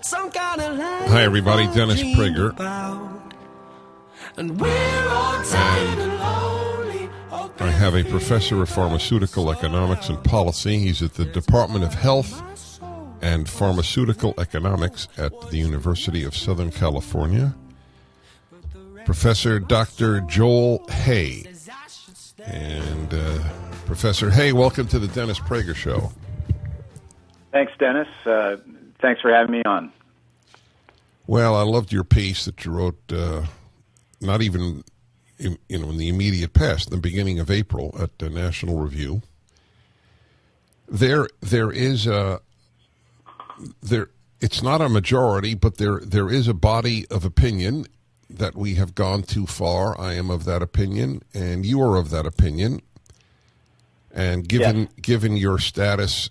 Hi, everybody. Dennis Prager. And I have a professor of pharmaceutical economics and policy. He's at the Department of Health and Pharmaceutical Economics at the University of Southern California. Professor Dr. Joel Hay. And Professor Hay, welcome to the Dennis Prager Show. Thanks, Dennis. Thanks for having me on. Well, I loved your piece that you wrote, not even in the immediate past, the beginning of April at the National Review. There is it's not a majority, but there is a body of opinion that we have gone too far. I am of that opinion, and you are of that opinion. And given your status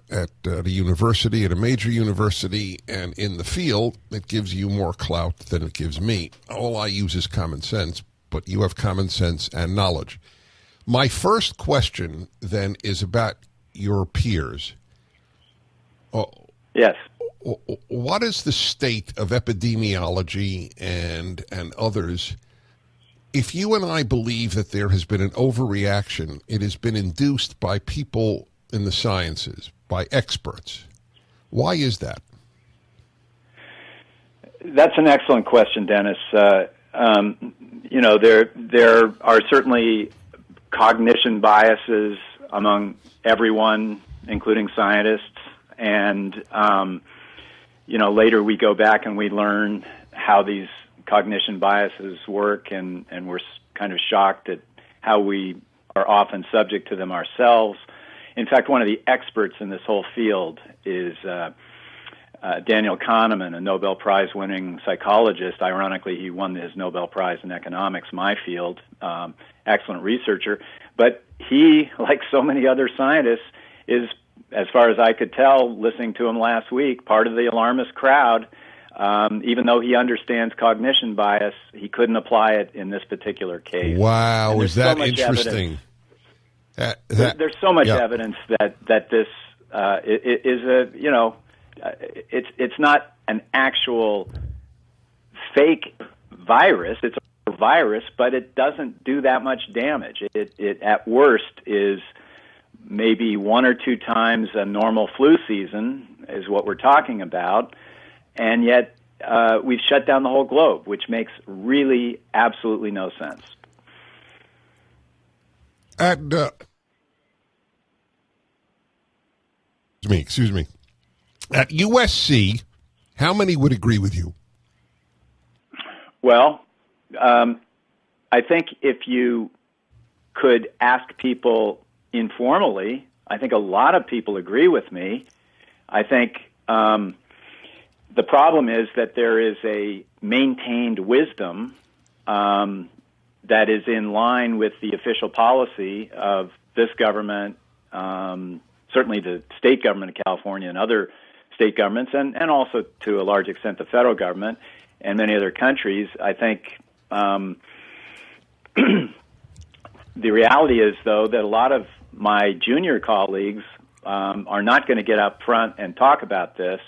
at a university, at a major university, and in the field, it gives you more clout than it gives me. All I use is common sense, but you have common sense and knowledge. My first question, then, is about your peers. Yes. What is the state of epidemiology and others? If you and I believe that there has been an overreaction, it has been induced by people in the sciences, by experts. Why is that? That's an excellent question, Dennis. There are certainly cognition biases among everyone, including scientists, and later we go back and we learn how these cognition biases work, and we're kind of shocked at how we are often subject to them ourselves. In fact, one of the experts in this whole field is Daniel Kahneman, a Nobel Prize-winning psychologist. Ironically, he won his Nobel Prize in economics, my field, excellent researcher. But he, like so many other scientists, is, as far as I could tell, listening to him last week, part of the alarmist crowd. Even though he understands cognition bias, he couldn't apply it in this particular case. Wow, is that interesting? There's so much evidence that this is it's not an actual fake virus. It's a virus, but it doesn't do that much damage. It at worst is maybe 1 or 2 times a normal flu season is what we're talking about, and yet we've shut down the whole globe, which makes really absolutely no sense. Excuse me. At USC, how many would agree with you? Well, I think if you could ask people informally, I think a lot of people agree with me. I think the problem is that there is a maintained wisdom that is in line with the official policy of this government, certainly the state government of California and other state governments, and also to a large extent the federal government and many other countries. I think the reality is, though, that a lot of my junior colleagues are not going to get up front and talk about this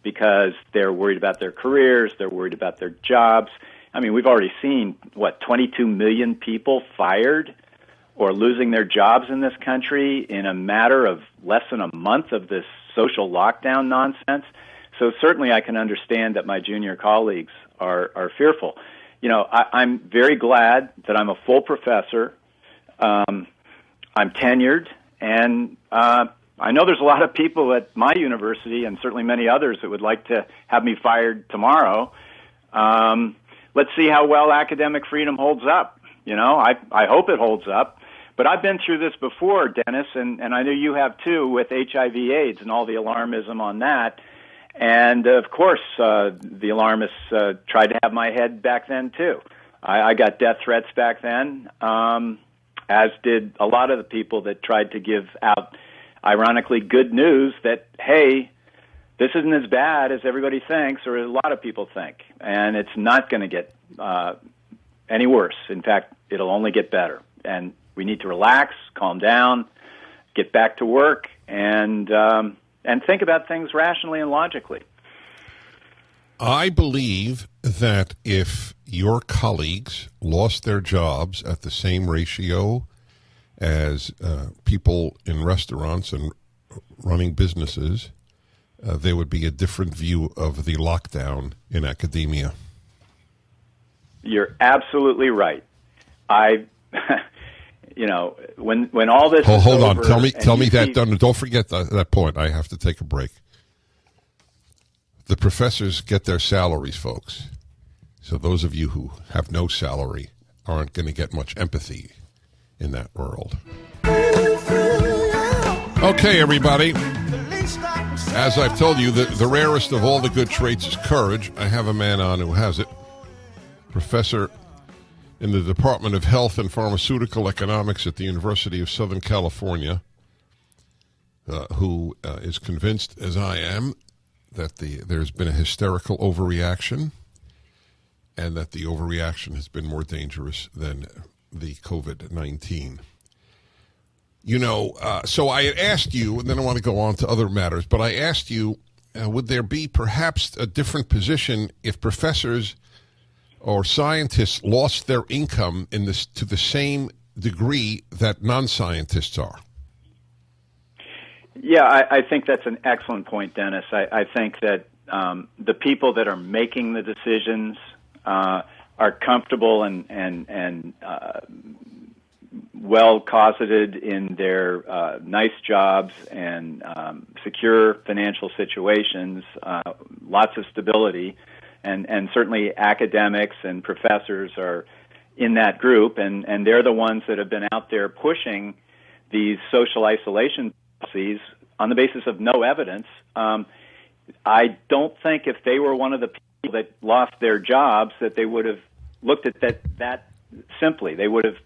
because they're worried about their careers, they're worried about their jobs. I mean, we've already seen, 22 million people fired or losing their jobs in this country in a matter of less than a month of this social lockdown nonsense. So certainly I can understand that my junior colleagues are fearful. I'm very glad that I'm a full professor. I'm tenured, and I know there's a lot of people at my university and certainly many others that would like to have me fired tomorrow. Let's see how well academic freedom holds up. I hope it holds up. But I've been through this before, Dennis, and I know you have too, with HIV/AIDS and all the alarmism on that. And, of course, the alarmists tried to have my head back then, too. I got death threats back then, as did a lot of the people that tried to give out, ironically, good news that, hey, this isn't as bad as everybody thinks or a lot of people think. And it's not going to get any worse. In fact, it'll only get better. And we need to relax, calm down, get back to work, and think about things rationally and logically. I believe that if your colleagues lost their jobs at the same ratio as people in restaurants and running businesses, there would be a different view of the lockdown in academia. You're absolutely right. When all this is hold over, on, tell me that. Don't forget that point. I have to take a break. The professors get their salaries, folks. So those of you who have no salary aren't going to get much empathy in that world. Okay, everybody. As I've told you, the rarest of all the good traits is courage. I have a man on who has it. Professor in the Department of Health and Pharmaceutical Economics at the University of Southern California, who is convinced, as I am, that there's been a hysterical overreaction and that the overreaction has been more dangerous than the COVID-19. So I had asked you, and then I want to go on to other matters, but I asked you, would there be perhaps a different position if professors or scientists lost their income to the same degree that non-scientists are? Yeah, I think that's an excellent point, Dennis. I think that the people that are making the decisions are comfortable and well cosseted in their nice jobs and secure financial situations, lots of stability, and certainly academics and professors are in that group, and they're the ones that have been out there pushing these social isolation policies on the basis of no evidence. I don't think if they were one of the people that lost their jobs that they would have looked at that simply. They would have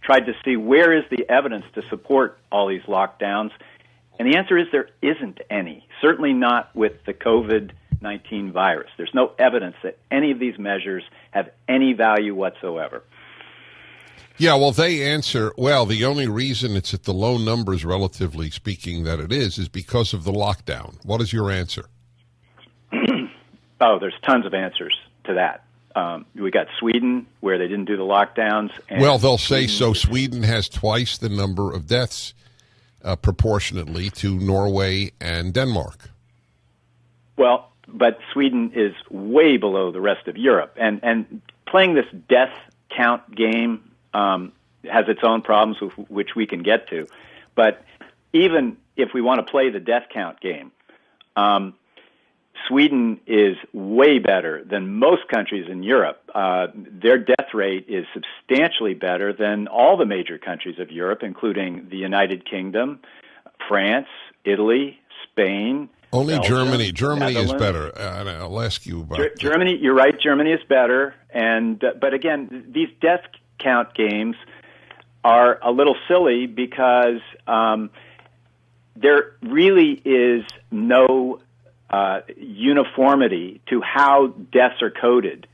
tried to see where is the evidence to support all these lockdowns, and the answer is there isn't any, certainly not with the COVID-19 virus. There's no evidence that any of these measures have any value whatsoever. Yeah, well, they answer, the only reason it's at the low numbers, relatively speaking, that it is because of the lockdown. What is your answer? There's tons of answers to that. We got Sweden, where they didn't do the lockdowns. And they'll say so. Sweden has twice the number of deaths proportionately to Norway and Denmark. Well, but Sweden is way below the rest of Europe. And playing this death count game has its own problems, which we can get to. But even if we want to play the death count game, Sweden is way better than most countries in Europe. Their death rate is substantially better than all the major countries of Europe, including the United Kingdom, France, Italy, Spain. Only Belgium, Germany is Netherlands. better. And I'll ask you about Germany. You're right. Germany is better. And but again, these death count games are a little silly because there really is no uniformity to how deaths are coded.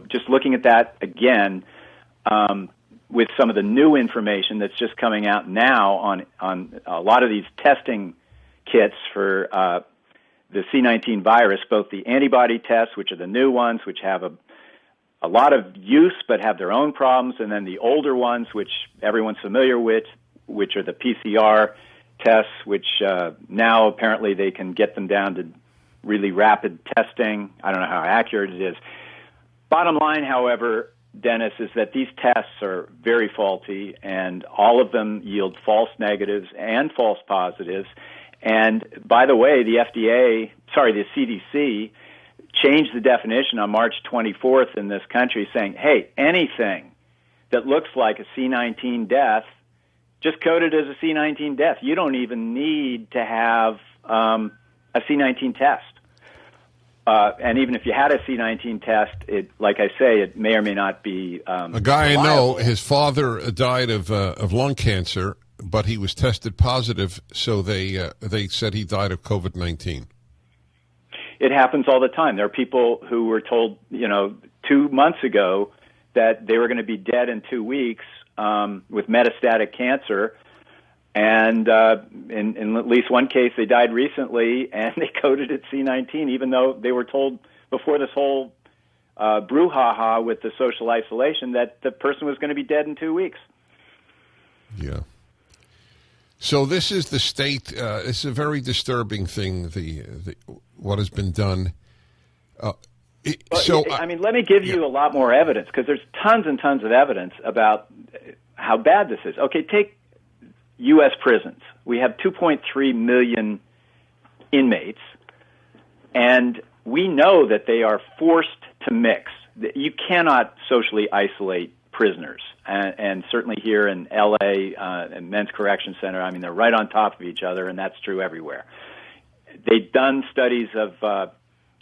Just looking at that again, with some of the new information that's just coming out now on a lot of these testing kits for the C19 virus, both the antibody tests, which are the new ones, which have a lot of use but have their own problems, and then the older ones, which everyone's familiar with, which are the PCR tests, which now apparently they can get them down to really rapid testing. I don't know how accurate it is. Bottom line, however, Dennis, is that these tests are very faulty, and all of them yield false negatives and false positives. And by the way, the CDC changed the definition on March 24th in this country, saying, hey, anything that looks like a C19 death, just code it as a C19 death. You don't even need to have a C19 test. And even if you had a C19 test, like I say, it may or may not be a guy reliable. I know, his father died of lung cancer, but he was tested positive, so they said he died of COVID-19. It happens all the time. There are people who were told, 2 months ago that they were going to be dead in 2 weeks with metastatic cancer, And in at least one case, they died recently, and they coded it C19, even though they were told before this whole brouhaha with the social isolation that the person was going to be dead in 2 weeks. Yeah. So this is the state. It's a very disturbing thing. What has been done. I mean, let me give you a lot more evidence, because there's tons and tons of evidence about how bad this is. Okay, take U.S. prisons. We have 2.3 million inmates, and we know that they are forced to mix. You cannot socially isolate prisoners, and certainly here in L.A. And Men's Correction Center, I mean, they're right on top of each other, and that's true everywhere. They've done studies of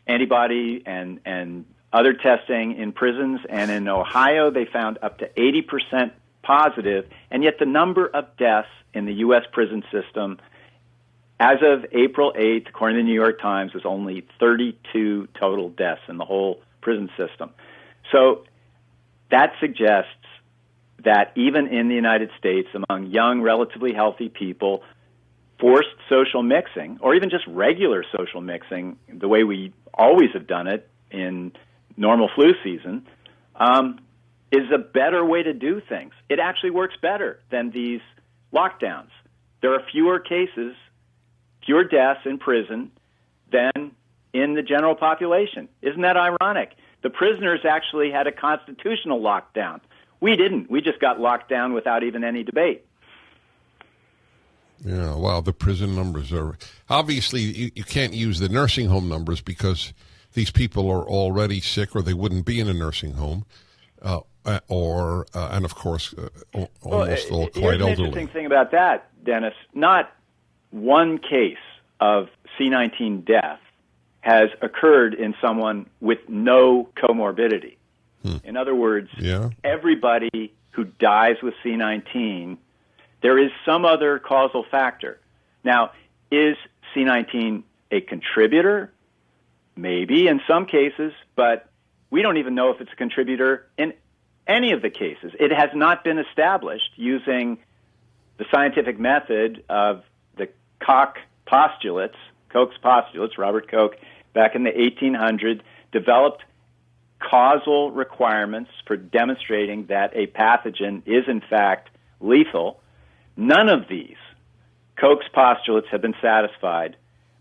antibody and other testing in prisons, and in Ohio they found up to 80% positive, and yet the number of deaths in the U.S. prison system as of April 8th, according to the New York Times, was only 32 total deaths in the whole prison system. So that suggests that even in the United States, among young, relatively healthy people, forced social mixing, or even just regular social mixing, the way we always have done it in normal flu season, is a better way to do things. It actually works better than these lockdowns. There are fewer cases, fewer deaths in prison than in the general population. Isn't that ironic? The prisoners actually had a constitutional lockdown. We didn't. We just got locked down without even any debate. Yeah, well, the prison numbers are... Obviously, you can't use the nursing home numbers because these people are already sick, or they wouldn't be in a nursing home, and of course, almost all quite elderly. Here's an interesting thing about that, Dennis. Not one case of C19 death has occurred in someone with no comorbidity. In other words, everybody who dies with C19, there is some other causal factor. Now, is C19 a contributor? Maybe in some cases, but we don't even know if it's a contributor in any of the cases. It has not been established using the scientific method of the Koch's postulates, Robert Koch, back in the 1800s, developed causal requirements for demonstrating that a pathogen is, in fact, lethal. None of these Koch's postulates have been satisfied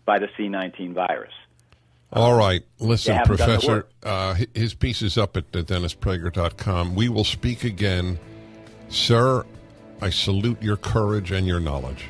by the C19 virus. All right. Listen, Professor, his piece is up at DennisPrager.com. We will speak again. Sir, I salute your courage and your knowledge.